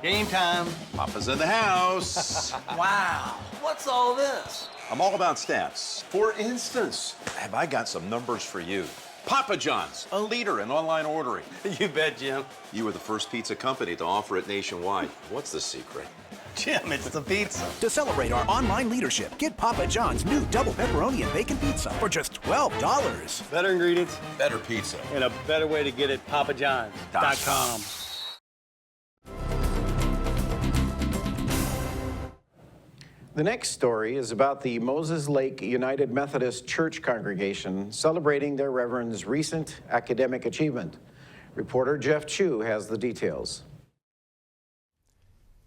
Game time. Papa's in the house. Wow, what's all this? I'm all about stats. For instance, have I got some numbers for you? Papa John's, a leader in online ordering. You bet, Jim. You were the first pizza company to offer it nationwide. What's the secret? Jim, it's the pizza. To celebrate our online leadership, get Papa John's new double pepperoni and bacon pizza for just $12. Better ingredients Better pizza. and a better way to get it, papajohns.com. The next story is about the Moses Lake United Methodist Church congregation celebrating their reverend's recent academic achievement. Reporter Jeff Chu has the details.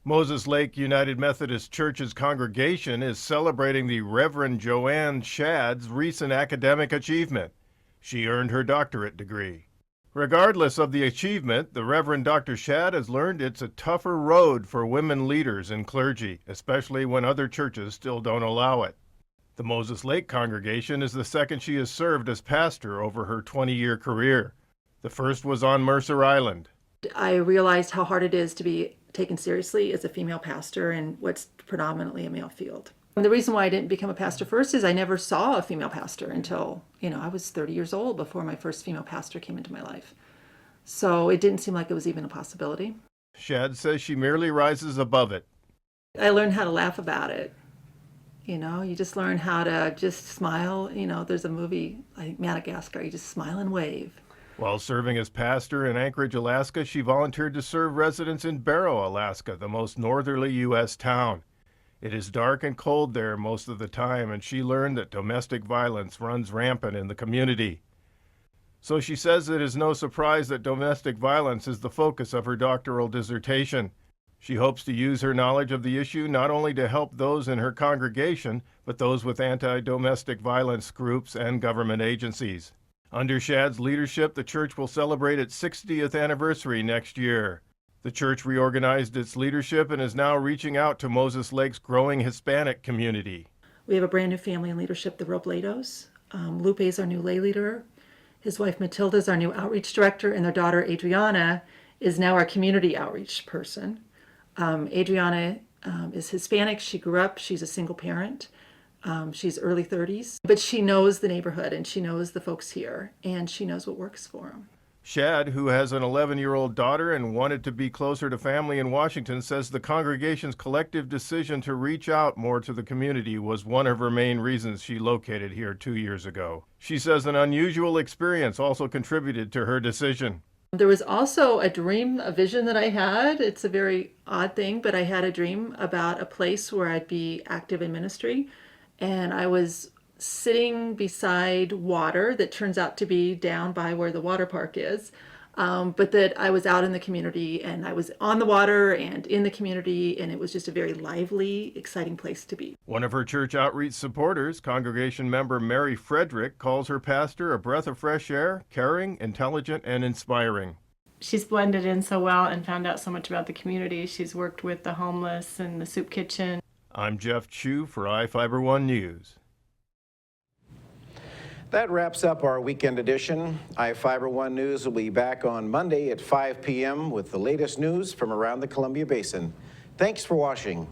Moses Lake United Methodist Church's congregation is celebrating the Reverend Joanne Shadd's recent academic achievement. She earned her doctorate degree. Regardless of the achievement, the Reverend Dr. Shadd has learned it's a tougher road for women leaders in clergy, especially when other churches still don't allow it. The Moses Lake congregation is the second she has served as pastor over her 20-year career. The first was on Mercer Island. I realized how hard it is to be taken seriously as a female pastor in what's predominantly a male field. And the reason why I didn't become a pastor first is I never saw a female pastor until, I was 30 years old before my first female pastor came into my life. So it didn't seem like it was even a possibility. Shadd says she merely rises above it. I learned how to laugh about it. You just learn how to just smile. There's a movie, I think Madagascar, you just smile and wave. While serving as pastor in Anchorage, Alaska, she volunteered to serve residents in Barrow, Alaska, the most northerly U.S. town. It is dark and cold there most of the time, and she learned that domestic violence runs rampant in the community. So she says it is no surprise that domestic violence is the focus of her doctoral dissertation. She hopes to use her knowledge of the issue not only to help those in her congregation, but those with anti-domestic violence groups and government agencies. Under Shadd's leadership, the church will celebrate its 60th anniversary next year. The church reorganized its leadership and is now reaching out to Moses Lake's growing Hispanic community. We have a brand new family in leadership, the Robledos. Lupe is our new lay leader. His wife Matilda is our new outreach director, and their daughter Adriana is now our community outreach person. Adriana is Hispanic. She grew up, she's a single parent. She's early 30s, but she knows the neighborhood and she knows the folks here and she knows what works for them. Shadd, who has an 11-year-old daughter and wanted to be closer to family in Washington, says the congregation's collective decision to reach out more to the community was one of her main reasons she located here 2 years ago. She says an unusual experience also contributed to her decision. There was also a dream, a vision that I had. It's a very odd thing, but I had a dream about a place where I'd be active in ministry. And I was sitting beside water that turns out to be down by where the water park is, but that I was out in the community and I was on the water and in the community, and it was just a very lively, exciting place to be. One of her church outreach supporters, congregation member Mary Frederick, calls her pastor a breath of fresh air, caring, intelligent, and inspiring. She's blended in so well and found out so much about the community. She's worked with the homeless and the soup kitchen. I'm Jeff Chu for iFIBER 1 News. That wraps up our weekend edition. iFIBER 1 News will be back on Monday at 5 p.m. with the latest news from around the Columbia Basin. Thanks for watching.